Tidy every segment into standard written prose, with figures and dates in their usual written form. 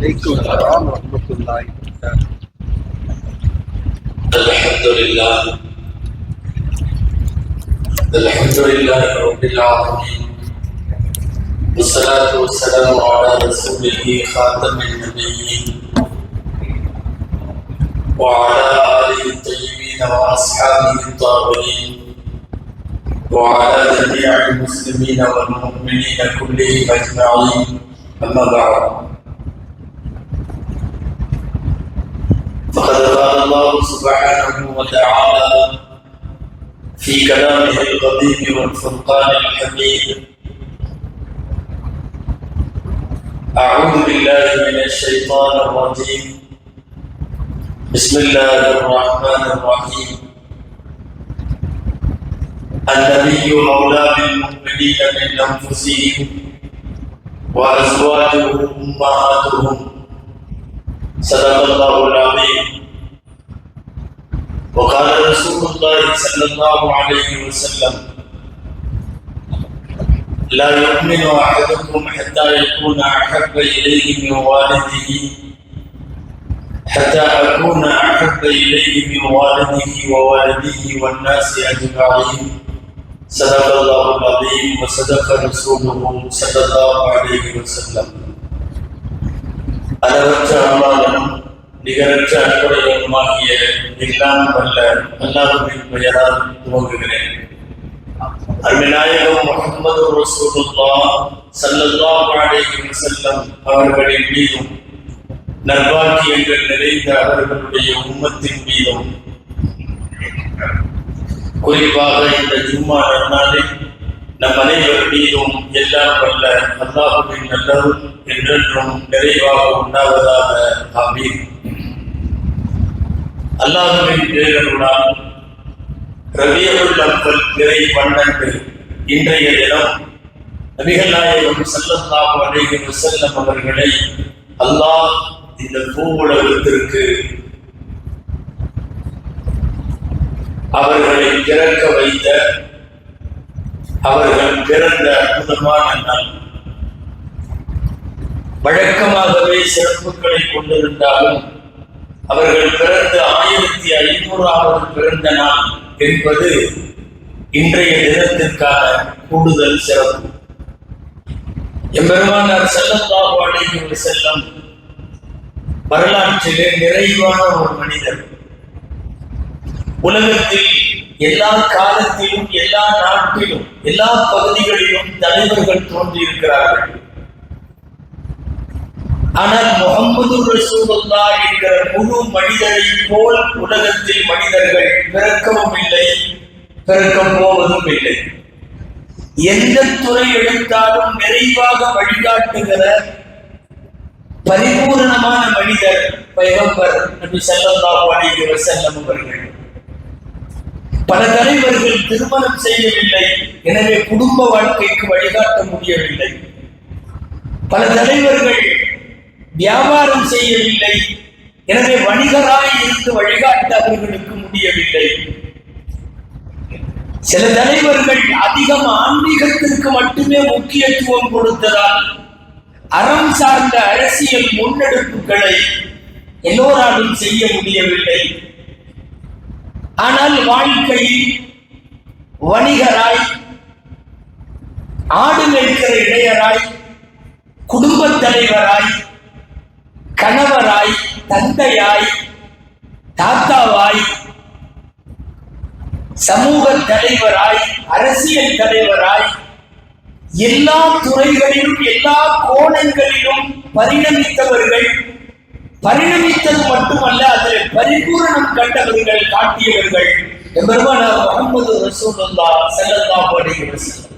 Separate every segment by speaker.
Speaker 1: وعليكم السلام ورحمة الله وبركاته.
Speaker 2: الحمد لله رب العالمين، والصلاة والسلام على رسوله خاتم النبيين وعلى آله الطيبين وأصحابه الطاهرين وعلى جميع المسلمين والمؤمنين كلهم أجمعين. أما بعد، فقد قال الله سبحانه وتعالى في كلامه القديم والفرقان الحميد: أعوذ بالله من الشيطان الرجيم، بسم الله الرحمن الرحيم. النبي أولى بالمؤمنين من أنفسهم وأزواجه أمهاتهم. صدق الله العظيم. وقال رسول الله صلى الله عليه وسلم: لا يؤمن أحدكم حتى يكون أحب إليه من والده حتى أكون أحب إليه من والده ووالده والناس أجمعين. صدق الله العظيم وصدق رسوله صلى الله عليه وسلم. அளவற்ற அல்லாஹ்வும் நிகரற்ற அன்புடையவனுமாகிய எல்லாம் வல்ல அல்லாஹ்வின் பெயரால் துவங்குகிறேன். அருமைநாயகம் முஹம்மது ரசூலுல்லாஹ் ஸல்லல்லாஹு அலைஹி வஸல்லம் அவர்களின் மீதும் நற்பாக்கியங்கள் நிறைந்த அவர்களுடைய உம்மத்தின் மீதும் குறிப்பாக இந்த ஜும்மா நன்னாளில் நம் அனைவர் மீதும் எல்லாம் வல்ல அல்லாஹ்வின் நல்லருள் என்றென்றும் நிறைவாக உண்டாவதாக. ஆமீன். அல்லாஹ்வின் பேரருளால் ரபியுல் அவ்வல் பிறை 12 இன்றைய தினம் நபிகள் நாயகம் ஸல்லல்லாஹு அலைஹி வஸல்லம் அவர்களை அல்லாஹ் இந்த பூவுலகத்திற்கு அவர்களை பிறக்க வைத்த, அவர்கள் பிறந்த அற்புதமான நாள். வழக்கமாகவே சிறப்புகளை கொண்டிருந்தாலும் அவர்கள் பிறந்த 1500வது பிறந்த நாள் என்பது இன்றைய தினத்திற்கான கூடுதல் சிறப்பு. எம்பெருமானார் ஸல்லல்லாஹு அலைஹி வஸல்லம் வரலாற்றிலே நிறைவான ஒரு மனிதர். உலகத்தில் எல்லா காலத்திலும் எல்லா நாட்டிலும் எல்லா பகுதிகளிலும் தலைவர்கள் தோன்றியிருக்கிறார்கள். ஆனால் முஹம்மது ரசூலுல்லாஹ் என்கிற முழு மனிதரை போல் உலகத்தில் மனிதர்கள் பிறக்கவும் இல்லை, பிறக்கப் போவதும் இல்லை. எந்த துறை எடுத்தாலும் நிறைவாக வழிகாட்டுகிற பரிபூர்ணமான மனிதர் பைகம்பர் நபி ஸல்லல்லாஹு அலைஹி வஸல்லம் அவர்கள். பல தலைவர்கள் திருமணம் செய்யவில்லை, எனவே குடும்ப வாழ்க்கைக்கு வழிகாட்ட முடியவில்லை. பல தலைவர்கள் வியாபாரம் செய்யவில்லை, எனவே வணிகராய் இருந்து வழிகாட்ட அவர்களுக்கு முடியவில்லை. சில தலைவர்கள் அதிகம் ஆன்மீகத்திற்கு மட்டுமே முக்கியத்துவம் கொடுத்ததால் அறம் சார்ந்த அரசியல் முன்னெடுப்புகளை எல்லோராலும் செய்ய முடியவில்லை. ஆனால் வாழ்க்கையில் வணிகராய், ஆடு மேய்க்கிற இடையராய், குடும்பத் தலைவராய், கணவராய், தந்தையாய், தாத்தாவாய், சமூக தலைவராய், அரசியல் தலைவராய், எல்லா துறைகளிலும் எல்லா கோணங்களிலும் பரிணமித்தவர்கள். பரிணமித்தது மட்டுமல்ல, அதில் பரிபூரணம் கண்டவர்கள், காட்டியவர்கள் எம்பெருமானார் முஹம்மது ரசூலுல்லாஹ் ஸல்லல்லாஹு அலைஹி வஸல்லம்.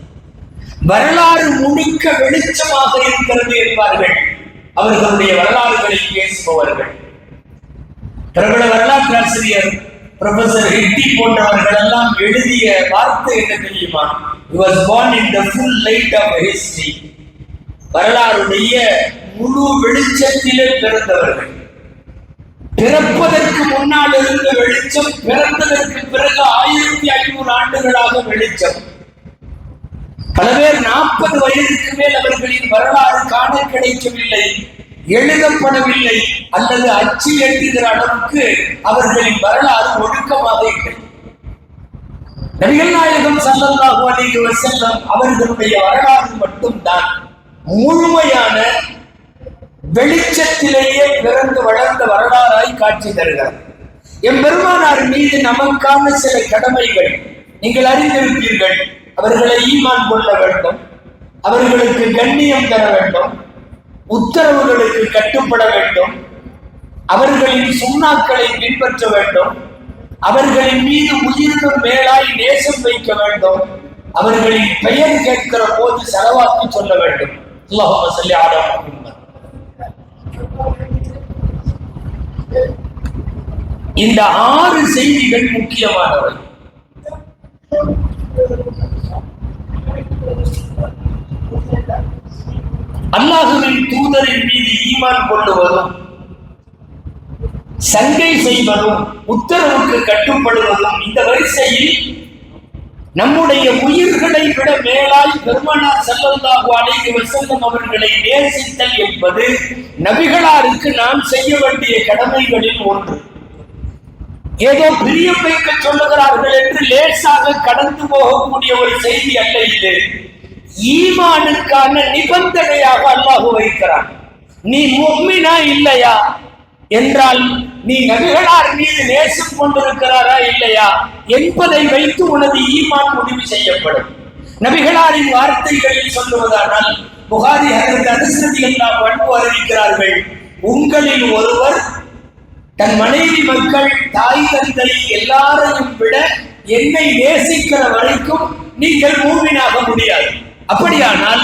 Speaker 2: வரலாறு முழுக்க வெளிச்சமாக இருக்கிறது என்பார்கள் அவர்களுடைய வரலாறுகளை பேசுபவர்கள். பிரபல வரலாற்று ஆசிரியர் ப்ரொஃபசர் ஹிட்டி போன்றவர்கள் எல்லாம் எழுதிய வார்த்தை என்ன தெரியுமா? He was born in the full light of history. வரலாறுடைய முழு வெளிச்சத்திலே பிறந்தவர்கள். பிறப்பதற்கு முன்னால் இருந்த வெளிச்சம், பிறந்ததற்கு பிறகு 1500 ஆண்டுகளாக வெளிச்சம். பல பேர் 40 வயதுக்கு மேல் அவர்களின் வரலாறு காண கிடைக்கவில்லை.
Speaker 3: எழுதப்படவில்லை அல்லது அச்சு என்கிற அளவுக்கு அவர்களின் வரலாறு ஒழுக்கமாக இல்லை. நபிகள் நாயகம் ஸல்லல்லாஹு அலைஹி வஸல்லம் அவர்களுடைய வரலாறு மட்டும்தான் முழுமையான வெளிச்சத்திலேயே பிறந்து வளர்ந்த வரலாறாய் காட்சி தருகிறார். எம்பெருமானார் மீது நமக்கான சில கடமைகள் நீங்கள் அறிந்திருப்பீர்கள். அவர்களை ஈமான் கொள்ள வேண்டும், அவர்களுக்கு கண்ணியம் தர வேண்டும், உத்தரவுகளுக்கு கட்டுப்பட வேண்டும், அவர்களின் சுண்ணாக்களை பின்பற்ற வேண்டும், அவர்களின் மீது உயிரினும் மேலாய் நேசம் வைக்க வேண்டும், அவர்களின் பெயர் கேட்கிற போது செலவாக்கி சொல்ல வேண்டும். அல்லாஹும்ம ஸல்லி அலா முஹம்மத். இந்த 6 செய்திகள் முக்கியமானவை. அல்லாஹ்வின் தூதரின் மீது ஈமான் கொள்ளுவதும், சங்கை செய்வதும், உத்தரவுக்கு கட்டுப்படுவதும், இந்த வரிசையில் நம்முடைய உயிர்களை விட மேலாய் பெருமானார் ஸல்லல்லாஹு அலைஹி வஸல்லம் அவர்களை நேசித்தல் என்பது நபிகளாருக்கு நாம் செய்ய வேண்டிய கடமைகளில் ஒன்று. ஏதோ பிரியம் வைக்க சொல்லுகிறார்கள் என்று லேசாக கடந்து போகக்கூடிய ஒரு செய்தி அல்ல இது. ஈமானுக்கான நிபந்தனையாக அல்லாஹ் வைக்கிறான். நீ முஃமினா இல்லையா என்றால் நீ நபிகளார் மீது நேசம் கொண்டிருக்கிறாரா இல்லையா என்பதை வைத்து உனது ஈமான் முடிவு செய்யப்படும். நபிகளாரின் வார்த்தைகளில் சொல்லுவதானால் புகாரி ஹதரத் அனஸ் ரலியல்லாஹு அன்ஹு அறிவிக்கிறார்கள், உங்களில் ஒருவர் தன் மனைவி, மக்கள், தாய், தந்தை எல்லாரையும் விட என்னை நேசிக்கிற வரைக்கும் நீங்கள் மூமினாக முடியாது. அப்படியானால்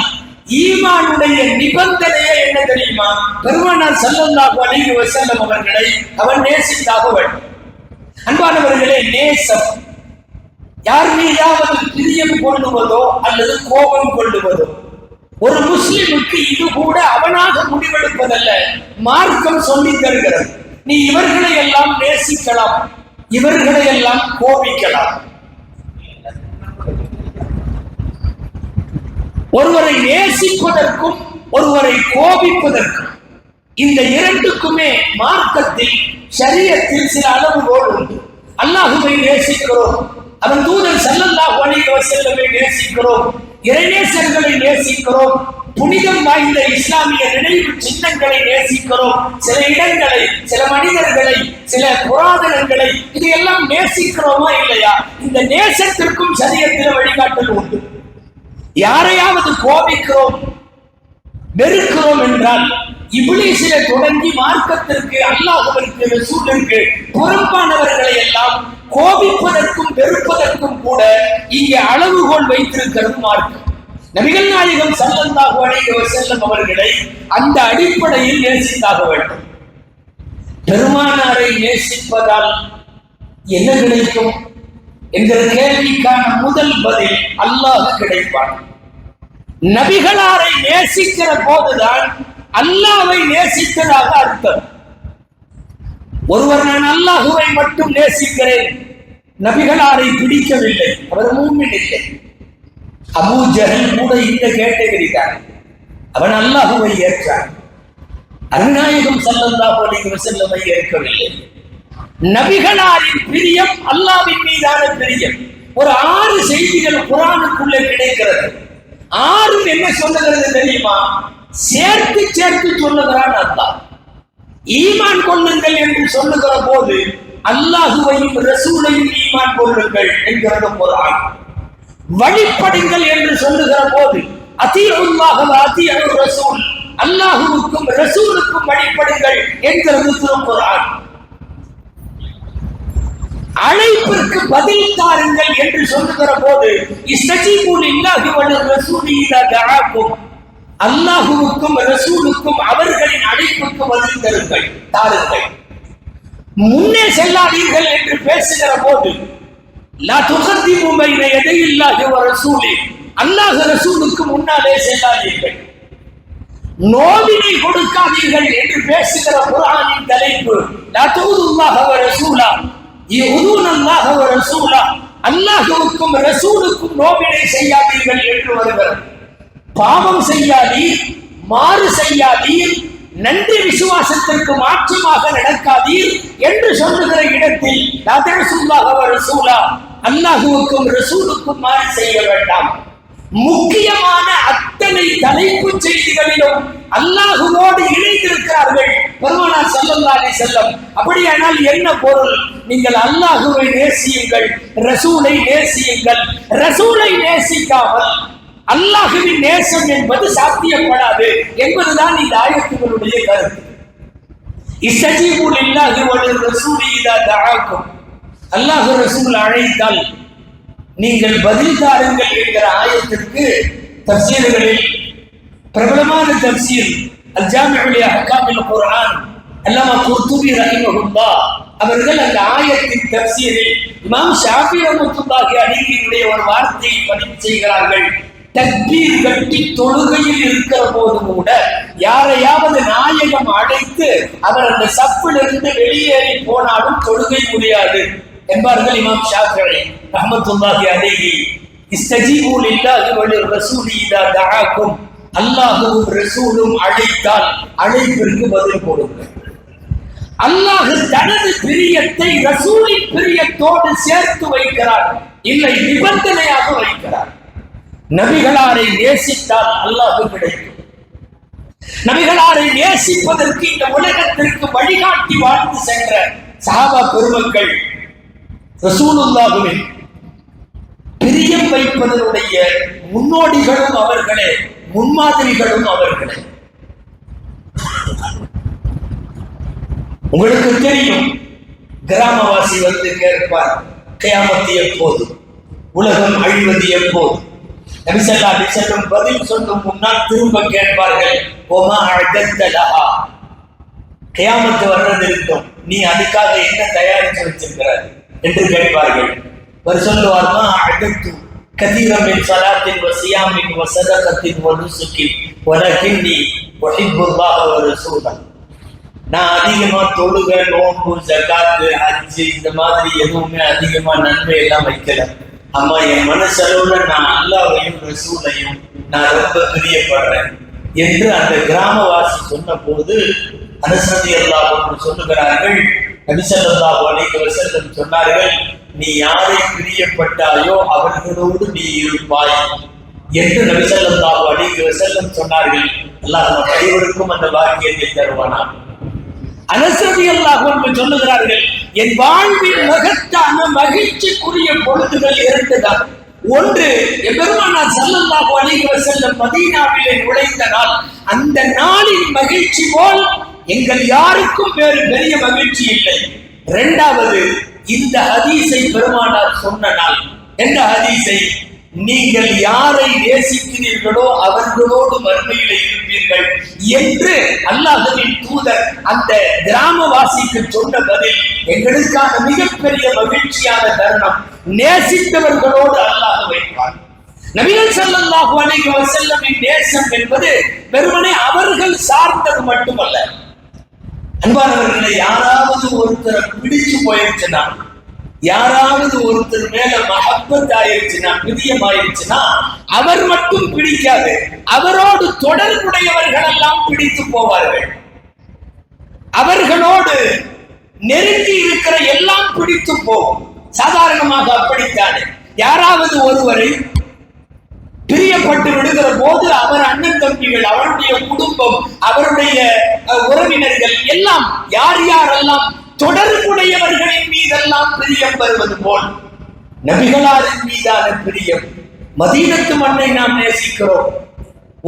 Speaker 3: ஈமானுடைய நிபந்தனையே என்ன தெரியுமா? பெருமானார் ஸல்லல்லாஹு அலைஹி வஸல்லம் அவர்களை அவன் நேசித்தாக வேண்டும். அன்பானவர்களே, நேசம் யார் மீதாவது பிரியம் கொள்ளுவதோ அல்லது கோபம் கொள்ளுவதோ ஒரு முஸ்லிமுக்கு இது கூட அவனாக முடிவெடுப்பதல்ல, மார்க்கம் சொல்லி தருகிறது. நீ இவர்களை எல்லாம் நேசிக்கலாம், இவர்களை எல்லாம் கோபிக்கலாம். ஒருவரை நேசிப்பதற்கும் ஒருவரை கோபிப்பதற்கும் இந்த இரண்டுக்குமே மார்க்கத்தில், ஷரியத்தில் சில அளவுகோல் உண்டு. அல்லாஹ்வை நேசிக்கிறோம், அவன் தூதர் ஸல்லல்லாஹு அலைஹி வஸல்லமை நேசிக்கிறோம், இறைநேசர்களை நேசிக்கிறோம், புனிதம் வாய்ந்த இஸ்லாமிய நினைவு சின்னங்களை நேசிக்கிறோம், சில இடங்களை, சில மனிதர்களை, சில புராதனங்களை, இதையெல்லாம் நேசிக்கிறோமா இல்லையா? இந்த நேசத்திற்கும் ஷரியத்தில் வழிகாட்டல் உண்டு. யாரையாவது கோபிக்கிறோம், வெறுக்கிறோம் என்றால் இப்லீஸிலே தொடங்கி மார்க்கத்திற்கு, அல்லாஹ்விற்கு, ரசூலுக்கு புறம்பானவர்களை எல்லாம் கோபிப்பதற்கும் வெறுப்பதற்கும் கூட இங்கே அளவுகோல் வைத்திருக்கிறது மார்க்கம். நபிகள் நாயகம் ஸல்லல்லாஹு அலைஹி வஸல்லம் அவர்களை அந்த அடிப்படையில் நேசித்தாக வேண்டும். பெருமானாரை நேசிப்பதால் என்ன கிடைக்கும் என்கிற கேள்விக்கான முதல் பதில் அல்லாஹ் கிடைப்பான். நபிகளாரை நேசிக்கிற போதுதான் அல்லாஹ்வை நேசித்ததாக அர்த்தம். ஒருவர் நான் அல்லாஹ்வை மட்டும் நேசிக்கிறேன், நபிகளாரை பிடிக்கவில்லை, அவர் மூமின் இல்லை. அபூ ஜஹல் கூட இந்த கேட்டகரி தான். அவன் அல்லாஹ்வை ஏற்றான், அருநாயகம் ஸல்லல்லாஹு அலைஹி வஸல்லமை ஏற்கவில்லை. நபிகளாரின் பிரியம் அல்லாஹ்வின் மீதான பிரியம். ஒரு 6 செய்திகள் குர்ஆனுக்குள்ளே கிடைக்கிறது. 6 என்ன சொல்லுகிறது தெரியுமா? சேர்த்து சேர்த்து சொல்லுகிறான் அல்லாஹ். ஈமான் கொள்ளுங்கள் என்று சொல்லுகிற போது அல்லாஹ்வையும் ரசூலையும் ஈமான் கொள்ளுங்கள் என்கிறது குர்ஆன். வழிபடுங்கள் என்று சொல்லுகிற போது அத்தீஉல்லாஹ் வ அத்தீஉர் ரசூல், அல்லாஹ்வுக்கும் ரசூலுக்கும் வழிபடுங்கள் என்கிறது திருக்குர்ஆன். அழைப்பிற்கு பதில் தாருங்கள் என்று சொல்லுகிற போது இஸ்தஜீபு லில்லாஹி வ லிர்ரசூலி இதா தஆக்கும், அல்லாஹ்வுக்கும் ரசூலுக்கும் அவர்களின் அழைப்புக்கு பதில் தருங்கள், தாருங்கள். முன்னே செல்லாதீர்கள் என்று பேசுகிற போது லா துகத்திமு பைன யதையில்லாஹி வ ரசூலி, அல்லாஹ் ரசூலுக்கு முன்னாலே செல்லாதீர்கள். நோவினை கொடுக்காதீர்கள் என்று பேசுகிற குர்ஆனின் தலைப்பு லா துதுல்லாஹ வ ரசூலா யுதுனல்லாஹ வ ரசூலா, அல்லாஹ்வுக்கும் ரசூலுக்கும் நோவினை செய்யாதீர்கள் என்று வருகிறது. பாவம் செய்யாதீர், மாறு செய்யாதீர், நன்றி விசுவாசத்திற்கு மாற்றமாக நடக்காதீர் என்று சொல்லுகிற இடத்தில் அல்லாஹுவுக்கும் ரசூலுக்கும் மாறி செய்ய வேண்டாம். முக்கியமான அத்தனை தலைப்பு செய்திகளிலும் அல்லாஹுவோடு இணைந்திருக்கிறார்கள் பெருமானார் ஸல்லல்லாஹு அலைஹி வஸல்லம். அப்படியானால் என்ன பொருள்? நீங்கள் அல்லாஹுவை நேசியுங்கள், ரசூலை நேசியுங்கள். ரசூலை நேசிக்காமல் அல்லாஹுவின் நேசம் என்பது சாத்தியப்படாது என்பதுதான் இந்த ஆயத்துகளுடைய கருத்து. இஸ்தஜீபு லில்லாஹி வ லிர்ரசூலி இதா தஆக்கும், அல்லாஹ் ரசூல் அழைத்தால் நீங்கள் பதில் தாருங்கள் என்கிற ஆயத்திற்கு தஃசீர்களில் பிரபலமான தஃசீர் அல் ஜாமிஉ லி அஹ்காமில் குர்ஆன் அல்லாமா குர்துபி ரஹிமஹுல்லாஹ் அவர்கள் அந்த ஆயத்தின் தஃசீரில் இமாம் ஷாஃபி ரஹ்மத்துல்லாஹி அலைஹியுடைய ஒரு வார்த்தையை பதிவு செய்கிறார்கள். தக்பீர் கட்டி தொழுகையில் இருக்கிற போது கூட யாரையாவது நாயகம் அழைத்து அவர் அந்த சப்பிலிருந்து வெளியேறி போனாலும் தொழுகை முடியாது என்பார்கள் இமாம் ஷாஃபிஈ ரஹ்மத்துல்லாஹி அலைஹி. இஸ்தஜீபு லில்லாஹி வ லிர்ரசூலி இதா தஆக்கும், அல்லாஹ்வும் ரசூலும் அழைத்தால் அழைப்பிற்கு பதில் கொடுங்கள். அல்லாஹ் தனது பிரியத்தை ரசூலின் பிரியத்தோடு சேர்த்து வைக்கிறார், இல்லை நிபந்தனையாக வைக்கிறார். நபிகளாரை நேசித்தால் அல்லாஹ் கிடைக்கும். நபிகளாரை நேசிப்பதற்கு இந்த உலகத்திற்கு வழிகாட்டி வாழ்ந்து சென்ற சஹாபா பெருமக்கள் ரசூலுல்லாஹ்வின் பிரியம் வைப்பதனுடைய முன்னோடிகளும் அவர்களே, முன்மாதிரிகளும் அவர்களே. உங்களுக்கு தெரியும், கிராமவாசி வந்து கேட்பார், கியாமத் எப்போது, உலகம் அழிவது எப்போது? நபி ஸல்லல்லாஹு அலைஹி வஸல்லம் பதில் சொல்லும் முன்னால் திரும்ப கேட்பார்கள், ஓமா அஅதத்த லஹா, கியாமத் வர்றது இருக்கும், நீ அதுக்காக என்ன தயாரித்து வச்சிருக்கிறாய் என்று கேட்பார்கள். அவர் சொல்லுவார், மா அஅதத்து கதீரம் மின் ஸலாத்தின் வ ஸியாமின் வ ஸதகத்தின் வ நுஸுகின் வலகின்னி உஹிப்புல்லாஹ வ ரசூலஹு. நான் அதிகமா தொழுகை, நோன்பு, ஜகாத்து, ஹஜ் இந்த மாதிரி எதுவுமே அதிகமா நன்மை எல்லாம் வைக்கல. ஆமா, என் மனசளவுல நான் அல்லாஹ்வையும் ரசூலையும் நான் ரொம்ப பிரியப்படுறேன் என்று அந்த கிராமவாசி சொன்ன போது அனஸ் ரலியல்லாஹு அன்ஹு சொல்லுகிறார்கள், நபி ஸல்லல்லாஹு அலைஹி வஸல்லம் சொன்னார்கள், நீ யாரை பிரியப்பட்டாயோ அவர்களோடு நீ இருப்பாய் என்று நபி ஸல்லல்லாஹு அலைஹி வஸல்லம் சொன்னார்கள். அல்லாஹ் நம் அனைவருக்கும் அந்த வாக்கியத்தை தருவானாக. அனஸ் ரலியல்லாஹு அன்ஹு சொல்லுகிறார்கள், என் வாழ்வில் மகத்தான மகிழ்ச்சிக்குரிய பொழுதுகள் இரண்டுதான். ஒன்று, பெருமானார் ஸல்லல்லாஹு அலைஹி வஸல்லம் மதீனாவிலே நுழைந்த நாள். அந்த நாளின் மகிழ்ச்சி போல் எங்கள் யாருக்கும் வேறு பெரிய மகிழ்ச்சி இல்லை. இரண்டாவது, இந்த ஹதீஸை பெருமானார் சொன்ன நாள். என்ற ஹதீஸை, நீங்கள் யாரை நேசிக்கிறீர்களோ அவர்களோடு மறுமையிலே இருப்பீர்கள் என்று அல்லாஹ்வின் தூதர் அந்த கிராமவாசிக்கு சொன்ன பதில் எங்களுக்கான மிகப்பெரிய மகிழ்ச்சியான தருணம். நேசித்தவர்களோடு அல்லாஹ் வைப்பார். நபிகள் ஸல்லல்லாஹு அலைஹி வஸல்லமின் நேசம் என்பது வெறுமனே அவர்கள் சார்ந்தது மட்டுமல்ல. அன்பானவர்களை, யாராவது ஒருத்தரை பிடிச்சு போயிருச்சுன்னா, யாராவது ஒருத்தர் மேல மஹப்பத் ஆயிருச்சுன்னா, பிரியமாயிருச்சுன்னா, அவர் மட்டும் பிடிக்காது, அவரோடு தொடர்புடையவர்கள் எல்லாம் பிடித்து போவார்கள். அவர்களோடு நெருங்கி இருக்கிற எல்லாம் பிடித்து போகும். சாதாரணமாக அப்படித்தானே, யாராவது ஒருவரை பிரியப்பட்டு விடுகிற போது அவர் அண்ணன் தம்பிகள், அவருடைய குடும்பம், அவருடைய உறவினர்கள் எல்லாம் யார் யாரெல்லாம் தொடர்புடையவர்களின் மீதெல்லாம் பிரியம் வருவது போல் நபிகளாரின் மீதான பிரியம். மதீனத்து மண்ணை நாம் நேசிக்கிறோம்,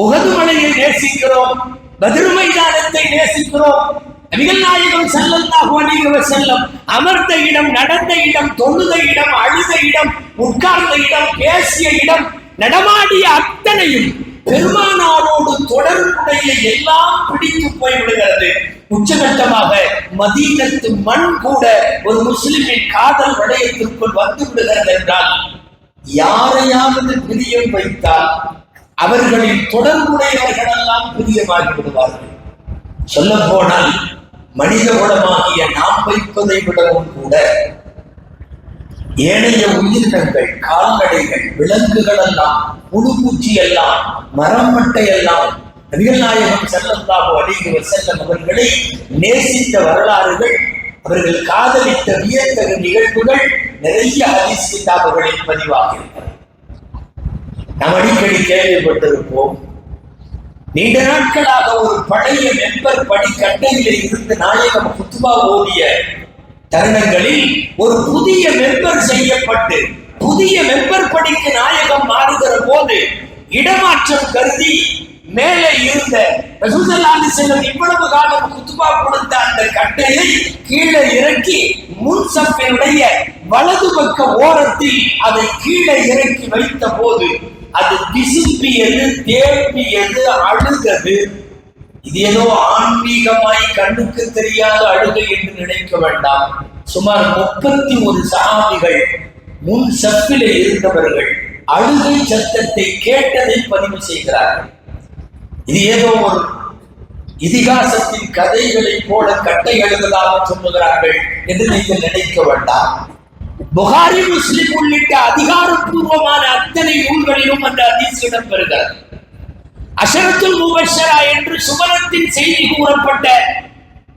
Speaker 3: உஹது மலையை நேசிக்கிறோம், பத்ர் மைதானத்தை நேசிக்கிறோம். நபிகள் நாயகம் ஸல்லல்லாஹு அலைஹி வஸல்லம் அமர்ந்த இடம், நடந்த இடம், தொழுத இடம், அழுத இடம், உட்கார்ந்த இடம், பேசிய இடம், நடமாடிய அத்தனையும் பெருமானாரோடு தொடர்புடைய எல்லாம் பிடித்து போய்விடுகிறது. உச்சகட்டமாக மதீனத்து மண் கூட ஒரு முஸ்லிமின் காதல் வளையத்திற்குள் வந்து விடுகிறது என்றால், யாரையாவது பிரியம் வைத்தால் அவர்களின் தொடர்புடையவர்கள் எல்லாம் பிரியமாகி விடுவார்கள். சொல்ல போனால் மனித குலமாகிய நாம் வைப்பதை விடவும் கூட ஏனைய உயிரினங்கள், கால்நடைகள், விலங்குகள் எல்லாம், புழுப்பூச்சி எல்லாம், மரம் மட்டை எல்லாம் நபிகள் நாயகம் ஸல்லல்லாஹு அலைஹி வஸல்லம் அவர்களை நேசித்த வரலாறுகள், அவர்கள் காதலித்த வியத்தகு நிகழ்வுகள் நிறைய ஹதீஸ் கிதாபுகளில் பதிவாக இருக்கிறது. நாம் அடிக்கடி கேள்விப்பட்டிருப்போம். நீண்ட நாட்களாக ஒரு பழைய மெம்பர் படி கட்டையில இருந்து நாயகம் குத்துபா ஓதிய தருணங்களில் ஒரு புதிய மெம்பர் செய்யப்பட்டு புதிய மெம்பர் படிக்கு நாயகம் மாறுகிற போது இடமாற்றம் கருதி மேலே இருந்த ரசூல் ஸல்லல்லாஹு அலைஹி வஸல்லம் இவ்வளவு காலம் குத்துபா கொடுத்த அந்த கட்டையை கீழே இறக்கி முன் சஃபினுடைய வலது பக்க ஓரத்தில் அதை கீழே இறக்கி வைத்த போது அது விசும்பியது, தேம்பியது, அழுதது. இது ஏதோ ஆன்மீகமாய் கண்ணுக்கு தெரியாத அழுகை என்று நினைக்க வேண்டாம். சுமார் 31 சஹாபிகள் முன் சஃபிலே இருந்தவர்கள் அழுகை சத்தத்தை கேட்டதை பதிவு செய்கிறார்கள். இது ஏதோ ஒரு இதிகாசத்தின் கதைகளை போல கட்டை எழுதலாக சொல்லுகிறார்கள் என்று நீங்கள் நினைக்க வேண்டாம். புகாரி, முஸ்லிம் உள்ளிட்ட அதிகாரப்பூர்வமான அத்தனை நூல்களிலும் அந்த ஹதீஸ் இடம்பெறுகிறது. அஷரத்துல் முபஷ்ஷரா என்று சுவனத்தின் செய்தி கூறப்பட்ட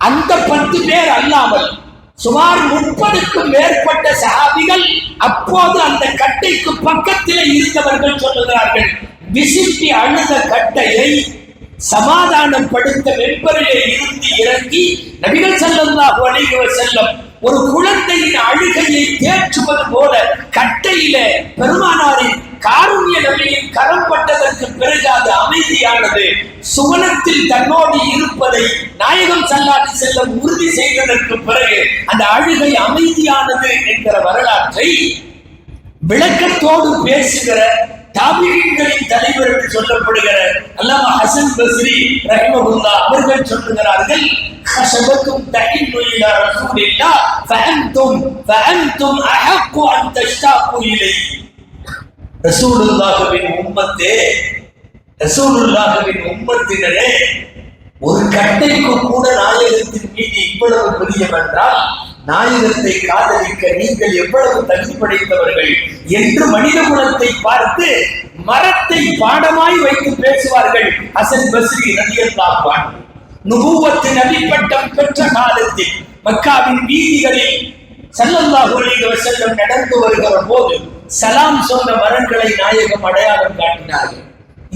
Speaker 3: அந்த 10 பேர் அல்லாமல் சுமார் 30க்கும் மேற்பட்ட சஹாபிகள் அப்போது அந்த கட்டைக்கு பக்கத்திலே இருந்தவர்கள் சொல்லுகிறார்கள், விசும்பி அழுத கட்டையை சமாதானப்படுத்த மெம்பரிலே இருந்து இறங்கி நபிகள் ஸல்லல்லாஹு அலைஹி வஸல்லம் ஒரு குழந்தையின் அழுகையை தேற்றுவது போல கட்டையில பெருமானாரின் காருண்ய நபியின் கரம் பட்டதற்கு பிறகு அது அமைதியானது. சுவனத்தில் தன்னோடு இருப்பதை நாயகம் ஸல்லல்லாஹு அலைஹி வஸல்லம் உறுதி செய்ததற்கு பிறகு அந்த அழுகை அமைதியானது என்கிற வரலாற்றை விளக்கத்தோடு பேசுகிற தாபிஈன்களின் தலைவர் என்று சொல்லப்படுகிற அல்லாமா ஹசன் பஸ்ரி ரஹிமஹுல்லாஹ் அவர்கள் சொல்லுகிறார்கள், خشبتم تحن الى رسول الله فانتم احق ان تشتاقوا اليه. ரசூலுல்லாஹ்வின் உம்மத்தே, ரசூலுல்லாஹ்வின் உம்மத்தினரே, ஒரு கட்டைக்கு கூட நாயகத்தின் மீது இவ்வளவு பிரியம் என்றால் நாயகத்தை காதலிக்க நீங்கள் எவ்வளவு தகுதி படைத்தவர்கள் என்று மனித குலத்தை பார்த்து மரத்தை பாடமாய் வைத்து பேசுவார்கள். ஹசன் பஸ்ரி ரலியல்லாஹு அன்ஹு நுபுவத்து நபி பட்டம் பெற்ற காலத்தில் மக்காவின் வீதிகளில் ஸல்லல்லாஹு அலைஹி வஸல்லம் நடந்து வருகிற போது சலாம் சொன்ன மரங்களை நாயகம் அடையாளம் காட்டினார்கள்.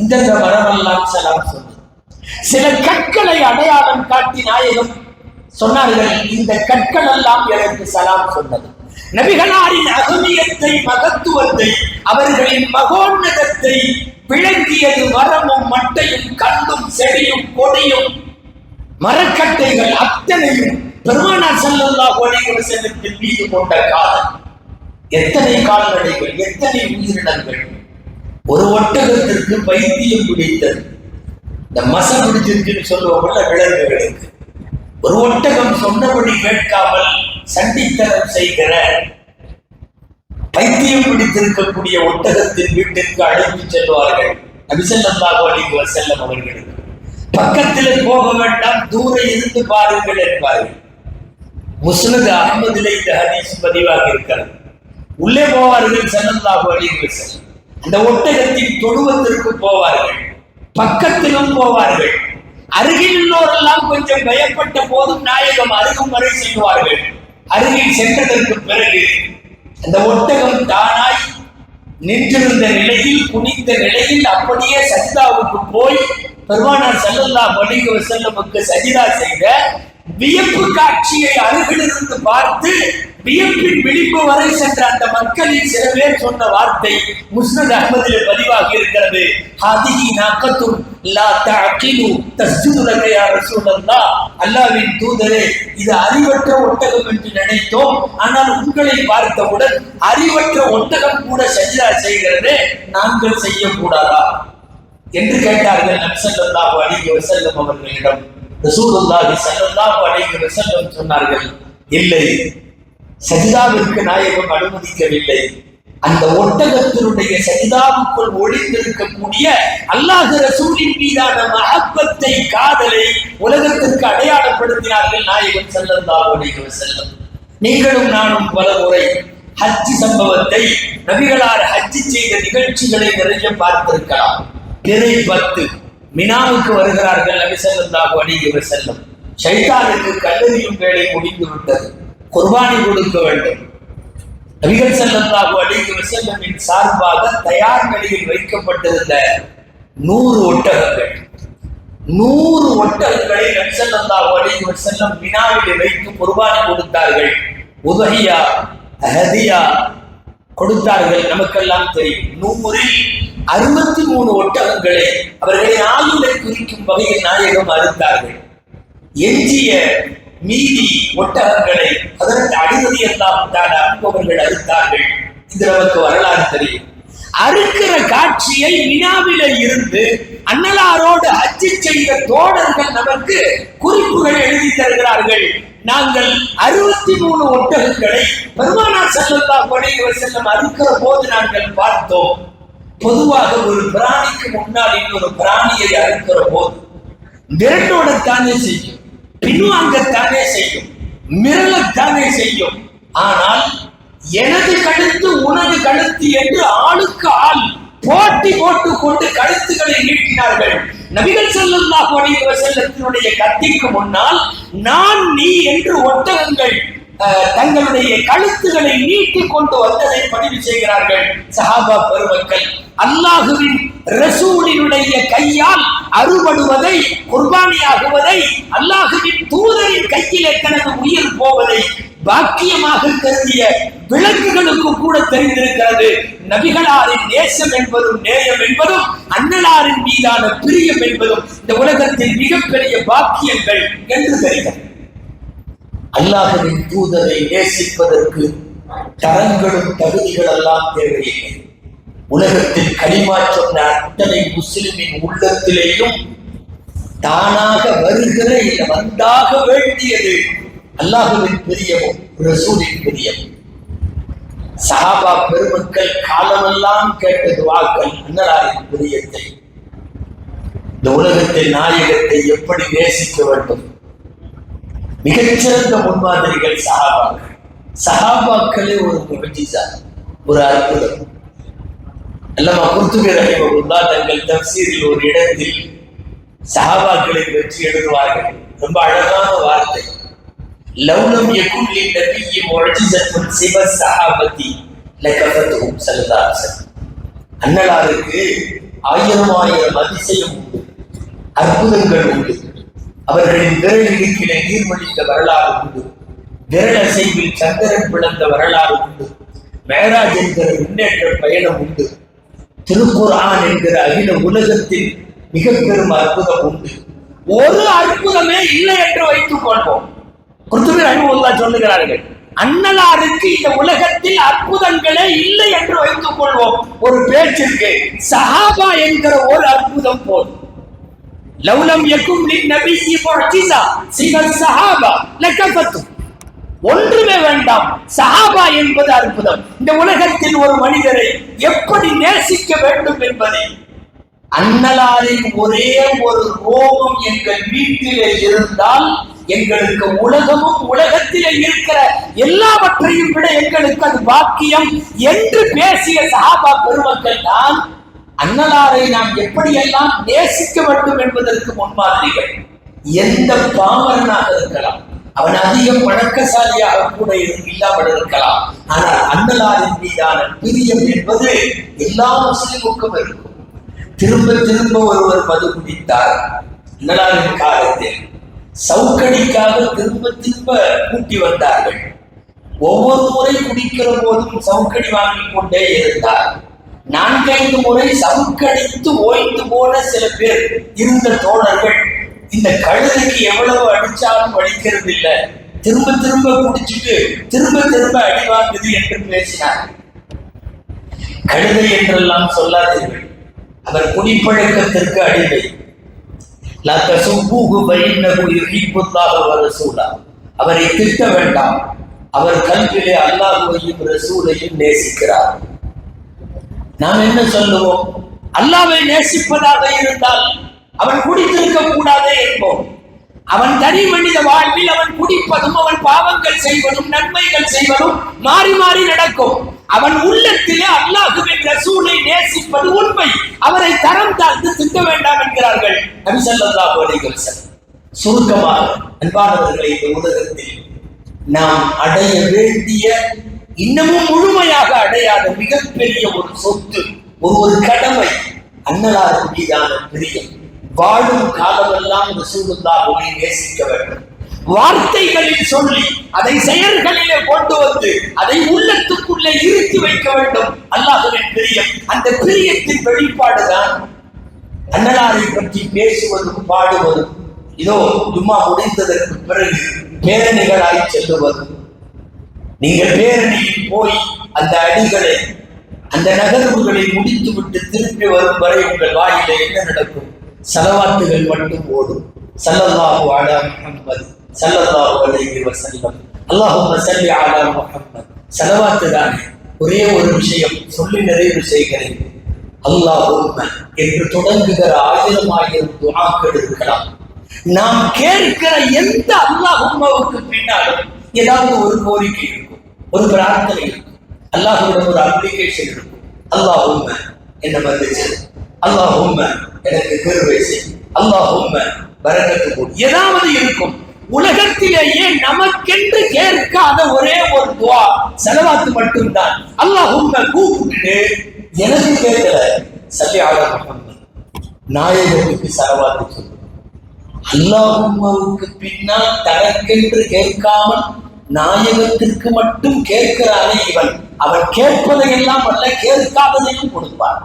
Speaker 3: இந்த மரமெல்லாம் சலாம் சொன்னது. சில கற்களை அடையாளம் காட்டி நாயகம் சொன்னார்கள், இந்த கற்கள் எல்லாம் எனக்கு சலாம் சொன்னது. நபிகளாரின் அகமியத்தை, மகத்துவத்தை, அவர்களின் மகோன்னதத்தை விளங்கியது மரமும் மட்டையும் கல்லும் செடியும் கொடியும் மரக்கட்டைகள் அத்தனையும் பெருமானார் ஸல்லல்லாஹு அலைஹி வஸல்லத்தின் மீது கொண்ட காதல். எத்தனை கால்நடைகள், எத்தனை உயிரினங்கள். ஒரு ஒட்டகத்திற்கு பைத்தியம் பிடித்தது. இந்த மசம் பிடிச்சிருக்குன்னு சொல்லுவாங்கல்ல விலங்குகளுக்கு. ஒரு ஒட்டகம் சொன்னபடி கேட்காமல் சண்டித்தனம் செய்கிற பைத்தியம் பிடித்திருக்கக்கூடிய ஒட்டகத்தின் வீட்டிற்கு அழைத்து செல்வார்கள் நபி ஸல்லல்லாஹு அலைஹி வஸல்லம் அவர்களுக்கு. பக்கத்தில் போக வேண்டாம், தூர இருந்து பாருங்கள் என்பார்கள். முஸ்னத் அஹ்மதிலே இந்த ஹதீஸ் பதிவாக இருக்கிறது. உள்ளே போவார்கள் ஸல்லல்லாஹு அலைஹி வஸல்லம். அந்த ஒட்டகத்தின் தொழுவத்திற்கு போவார்கள், பக்கத்திலும் போவார்கள். அருகில் உள்ளோரெல்லாம் கொஞ்சம் பயப்பட்ட போதும் நாயகம் அருகும் வரை செல்வார்கள். அருகில் சென்றதற்கு பிறகு அந்த ஒட்டகம் தானாய் நின்றிருந்த நிலையில், குனிந்த நிலையில் அப்படியே சஜிதாவுக்கு போய் பெருமானார் ஸல்லல்லாஹு அலைஹி வஸல்லமுக்கு சஜிதா செய்த வியப்பு காட்சியை அருகிலிருந்து பார்த்து வியப்பின் விளிம்பு வரை சென்ற அந்த மக்களில் சில பேர் சொன்ன வார்த்தை முஸ்னத் அஹ்மதிலே பதிவாகி இருக்கிறது. ஹாதிஹி நாகத்துன் லா தஅகிலு தஸ்ஜுது லக யா ரசூலல்லாஹ். அல்லாஹ்வின் தூதரே, இது அறிவற்ற ஒட்டகம் என்று நினைத்தோம், ஆனால் உங்களை பார்த்தவுடன் அறிவற்ற ஒட்டகம் கூட சஜ்தா செய்கிறதே, நாங்கள் செய்யக்கூடாதா என்று கேட்டார்கள் நபி ஸல்லல்லாஹு அலைஹி வஸல்லம் அவர்களிடம். ரசூலுல்லாஹி ஸல்லல்லாஹு அலைஹி வஸல்லம் சொன்னார்கள், இல்லை, சஜிதாவிற்கு நாயகம் அனுமதிக்கவில்லை. அந்த ஒட்டகத்தினுடைய சஜிதாவுக்குள் ஒளிந்திருக்கக்கூடிய அல்லாஹ் ரசூலின் மீதான மஹப்பத்தை, காதலை உலகத்திற்கு அடையாளப்படுத்தினார்கள் நாயகம் ஸல்லல்லாஹு அலைஹி வஸல்லம். நீங்களும் நானும் பல முறை ஹஜ் சம்பவத்தை, நபிகளார் ஹஜ் செய்த நிகழ்ச்சிகளை நிறைய பார்த்திருக்கலாம். பிறை 10 மினாவுக்கு வருகிறார்கள். நபி ஸல்லல்லாஹு அலைஹி வஸல்லம். ஷைத்தானுக்கு கல்லெறியும் வேலை முடிந்து விட்டது, குர்பானி கொடுக்க வேண்டும். நபிகள் ஸல்லல்லாஹு அலைஹி வஸல்லமின் சார்பாக தயார் நிலையில் வைக்கப்பட்டிருந்த 100 ஒட்டகங்கள், 100 ஒட்டகங்களை நபி ஸல்லல்லாஹு அலைஹி வஸல்லம் மினாவில் வைத்து குர்பானி கொடுத்தார்கள். உதஹியா, ஹதியா கொடுத்தார்கள். நமக்கெல்லாம் தெரியும். 100ல் 63 ஒட்டகங்களை அவர்களின் ஆயுளை குறிக்கும் வகையில் நாயகம் அறுத்தார்கள். எஞ்சிய மீதி ஒட்டகங்களை அதற்கு அடிமதி எல்லாம் அனுபவர்கள் அறுத்தார்கள். இது நமக்கு வரலாறு தெரியும். அறுக்கிற காட்சியை மினாவில இருந்து அன்னலாரோடு ஹஜ் செய்த தோழர்கள் நமக்கு குறிப்புகள் எழுதி தருகிறார்கள். நாங்கள் 63 ஒட்டகங்களை பெருமானார் ஸல்லல்லாஹு அலைஹி வஸல்லம் அறுக்கிற போது நாங்கள் பார்த்தோம். பொதுவாக ஒரு பிராணிக்கு முன்னால் இன்னொரு பிராணியை அறுக்கிற போது விரட்டோடத்தானே செய்யும், பின்வாங்கத்தானே செய்யும், மிரளத்தானே செய்யும். ஆனால் எனது கழுத்து உனது கழுத்து என்று ஆளுக்கு ஆள் போட்டி போட்டுக் கொண்டு கழுத்துக்களை நீட்டினார்கள். நபிகள் ஸல்லல்லாஹு அலைஹி வஸல்லத்தினுடைய கத்திக்கு முன்னால் நான் நீ என்று ஒட்டகங்கள் தங்களுடைய கழுத்துக்களை நீட்டிக் கொண்டு வந்ததை பதிவு செய்கிறார்கள் சஹாபா பெருமக்கள். அல்லாஹுவின் ரசூலினுடைய கையால் அறுபடுவதை, குர்பானியாகுவதை, அல்லாஹுவின் தூதரின் கையிலே தனது உயிர் போவதை பாக்கியமாக கருதிய விலங்குகளுக்கு கூட தெரிந்திருக்கிறது. நபிகளாரின் நேசம் என்பதும் நேயம் என்பதும் அன்னலாரின் மீதான பிரியம் என்பதும் இந்த உலகத்தின் மிகப்பெரிய பாக்கியங்கள் என்று தெரிகிறது. அல்லாஹுவின் தூதரை நேசிப்பதற்கு தரங்களும் தகுதிகள் எல்லாம் தேவையில்லை. உலகத்தில் கலிமா சொன்ன அத்தனை முஸ்லிமின் உள்ளத்திலேயும் தானாக வருகிற இல்லை வந்தாக வேண்டியது அல்லாஹுவின் பிரியமும் ரசூலின் பிரியமும். சஹாபா பெருமக்கள் காலமெல்லாம் கேட்ட துஆக்கள் அன்னலாரின் பிரியத்தை, இந்த உலகத்தில் நாயகத்தை எப்படி நேசிக்க வேண்டும். மிகச்சிறந்த முன்மாதிரிகள் சஹாபாக்கள். சஹாபாக்களே ஒரு முஅஜிஸா, ஒரு அற்புதம். அல்லாமா குர்துபி ரஹிமஹுல்லாஹ் தங்கள் தஃசீரில் ஒரு இடத்தில் சஹாபாக்களை பற்றி எழுதுவார்கள். ரொம்ப அழகான வார்த்தை. லவ்லம் யகுன் லின்னபிய்யி முஅஜிஸத்துன் சிவ ஸஹாபதி லகஃபத்துஹும் ஸல்லல்லாஹு அலைஹி வஸல்லம். அன்னலாருக்கு 1000 அதிசயம் உண்டு, அற்புதங்கள் உண்டு. அவர்களின் விரல் இடுக்கிலே நீர்மொழிந்த வரலாறு உண்டு, விரல் அசைவில் சந்திரன் பிளந்த வரலாறு உண்டு, மேராஜ் என்கிற முன்னேற்ற பயணம் உண்டு, திருக்குர்ஆன் என்கிற அகில உலகத்தில் மிக பெரும் அற்புதம் உண்டு. ஒரு அற்புதமே இல்லை என்று வைத்துக் கொள்வோம். குர்துபி ரஹிமஹுல்லாஹ் சொல்லுகிறார்கள், அன்னலாருக்கு இந்த உலகத்தில் அற்புதங்களே இல்லை என்று வைத்துக் கொள்வோம். ஒரு பேச்சிற்கு சஹாபா என்கிற ஒரு அற்புதம் போதும். லவ்லம் யகுன் லின்னபிய்யி முஅஜிஸா சிவ ஸஹாபா லகஃபத்து. ஒன்றுமே வேண்டாம், சஹாபா என்பது அற்புதம். இந்த உலகத்தில் ஒரு மனிதரை எப்படி நேசிக்க வேண்டும் என்பதை அன்னலாரின் ஒரே ஒரு ரோமம் எங்கள் வீட்டிலே இருந்தால் எங்களுக்கு உலகமும் உலகத்திலே இருக்கிற எல்லாவற்றையும் விட எங்களுக்கு அது பாக்கியம் என்று பேசிய சஹாபா பெருமக்கள் தான் அன்னலாரை நாம் எப்படியெல்லாம் நேசிக்க வேண்டும் என்பதற்கு முன்மாதிரிகள். எந்த பாமரனாக இருக்கலாம், அவன் அதிகம் வணக்கசாலியாக கூட இல்லாமல் இருக்கலாம், ஆனால் அன்னலாரின் மீதான பிரியம் என்பது எல்லா முஸ்லிமுக்கும் இருக்கும். திரும்ப திரும்ப ஒருவர் மது குடித்தார். அன்னலாரின் காலத்தில் சவுக்கடிக்காக திரும்ப திரும்ப கூட்டி வந்தார்கள். ஒவ்வொரு முறை குடிக்கிற போதும் சவுக்கடி வாங்கிக் கொண்டே இருந்தார். 4-5 முறை சவுக்கடித்து ஓய்ந்து போன சில பேர் இருந்த தோழர்கள், இந்த கழுதைக்கு எவ்வளவு அடிச்சாலும் வலிக்கிறது இல்லை, திரும்ப திரும்ப குடிச்சுட்டு திரும்ப திரும்ப அடி வாங்குது என்று பேசினார். கழுதை என்றெல்லாம் சொல்லாதீர்கள், அவர் குடிப்பழக்கத்திற்கு அடிமை. லா தசுப்பூஹு ஃபஇன்னஹு யுஹிப்புல்லாஹ வ ரசூலஹு. அவரை திட்ட வேண்டாம், அவர் கல்விலே அல்லாஹ்வையும் ரசூலையும் நேசிக்கிறார். நாம் என்ன சொல்லுவோம்? அல்லாஹ்வை நேசிப்பதாக இருந்தால் அவன் குடித்திருக்க கூடாதே என்போம். அவன் தனி மனித வாழ்வில் அவன் குடிப்பதும் அவன் பாவங்கள் செய்வதும் நன்மைகள் செய்வதும் மாறி மாறி நடக்கும். அவன் உள்ளத்திலே அல்லாஹ்வின் ரசூலை நேசிப்பது உண்மை. அவரை தரம் தாழ்ந்து திட்ட வேண்டாம் என்கிறார்கள் நபி ஸல்லல்லாஹு அலைஹி வஸல்லம். சுருக்கமாக அன்பானவர்களை, இந்த உலகத்தில் நாம் அடைய வேண்டிய, இன்னமும் முழுமையாக அடையாத மிகப்பெரிய ஒரு சொத்து, ஒரு கடமை, அன்னலார் மீதான பிரியம். வாழும் காலமெல்லாம் ரசூலுல்லாஹ்வை நேசிக்க வேண்டும். வார்த்தைகளில் சொல்லி அதை செயல்களிலே கொண்டு வந்து அதை உள்ளத்துக்குள்ளே இருத்தி வைக்க வேண்டும். அல்லாஹ்வின் பிரியம், அந்த பிரியத்தின் வெளிப்பாடுதான் அன்னலாரை பற்றி பேசுவதும் பாடுவதும். இதோ ஜும்மா முடிந்ததற்கு பிறகு பேரணிகளாய் செல்லுவதும். நீங்கள் பேரணியில் போய் அந்த அடிகளை, அந்த நகர்வுகளை முடித்துவிட்டு திரும்பி வரும் வரை உங்கள் வாயிலே என்ன நடக்கும்? ஸலவாத்துகள் மட்டும் ஓடும். ஸல்லல்லாஹு அலா முஹம்மது ஸல்லல்லாஹு அலைஹி வஸல்லம், அல்லாஹும்ம ஸல்லி அலா முஹம்மத். ஸலவாத்து தானே. ஒரே ஒரு விஷயம் சொல்லி நிறைவு செய்கிறேன். அல்லாஹும்ம என்று தொடங்குகிற ஆயிரம் துஆக்கள் இருக்கலாம். நாம் கேட்கிற எந்த அல்லாஹும்மவுக்கு பின்னாலும் ஏதாவது ஒரு கோரிக்கை இருக்கும், ஒரு பிரார்த்தனை இருக்கும், அல்லாஹ்விடம் ஒரு அப்ளிகேஷன் இருக்கும். அல்லாஹும்ம என்ன மன்னிச்சு, அல்லாஹும்ம எனக்கு கிருபை செய், அல்லாஹும்ம பரக்கத்து கொடு, ஏதாவது இருக்கும். உலகத்திலேயே நமக்கென்று கேட்காத ஒரே ஒரு துஆ ஸலவாத்து மட்டும்தான். அல்லாஹும்ம கூப்பிட்டு எனக்கு கேட்கல, ஸல்லி அலா முஹம்மத், நாயகத்துக்கு ஸலவாத்து சொல்லு. அல்லாஹும்மவுக்கு பின்னால் தனக்கென்று கேட்காமல் நாயகத்திற்கு மட்டும் கேட்கிறானே இவன், அவன் கேட்பதையெல்லாம் அல்ல, கேட்காததையும் கொடுப்பான்.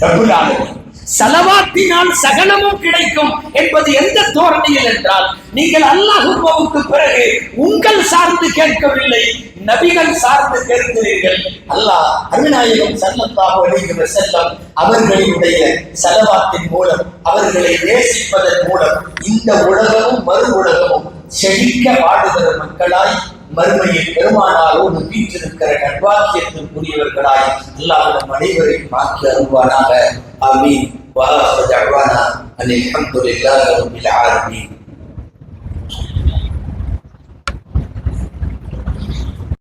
Speaker 3: ரப்புல் ஆலமீன் ஸலவாத்தினால் சகலமும் கிடைக்கும் என்பது எந்த தோரணையில் என்றால், நீங்கள் அல்லாஹ்வுக்கு பிறகு உங்கள் சார்ந்து கேட்கவில்லை, நபிகள் சார்ந்து கேட்கிறீர்கள். அல்லாஹ் அருநாயகம் ஸல்லல்லாஹு அலைஹி வஸல்லம் அவர்களுடைய ஸலவாத்தின் மூலம், அவர்களை நேசிப்பதன் மூலம் இந்த உலகமும் மறு உலகமும் செழிக்க வாடுகிற மக்களாய், மறுமையில் பெருமானாரோடு வீற்றிருக்கிற நட்பாக்கியத்திற்குரியவர்களாய் அல்லாஹ் நம் அனைவரையும் ஆக்கி அருள்வானாக. ஆமீன். வ ஆகிரு தஅவானா அனில் ஹம்துலில்லாஹி ரப்பில் ஆலமீன்.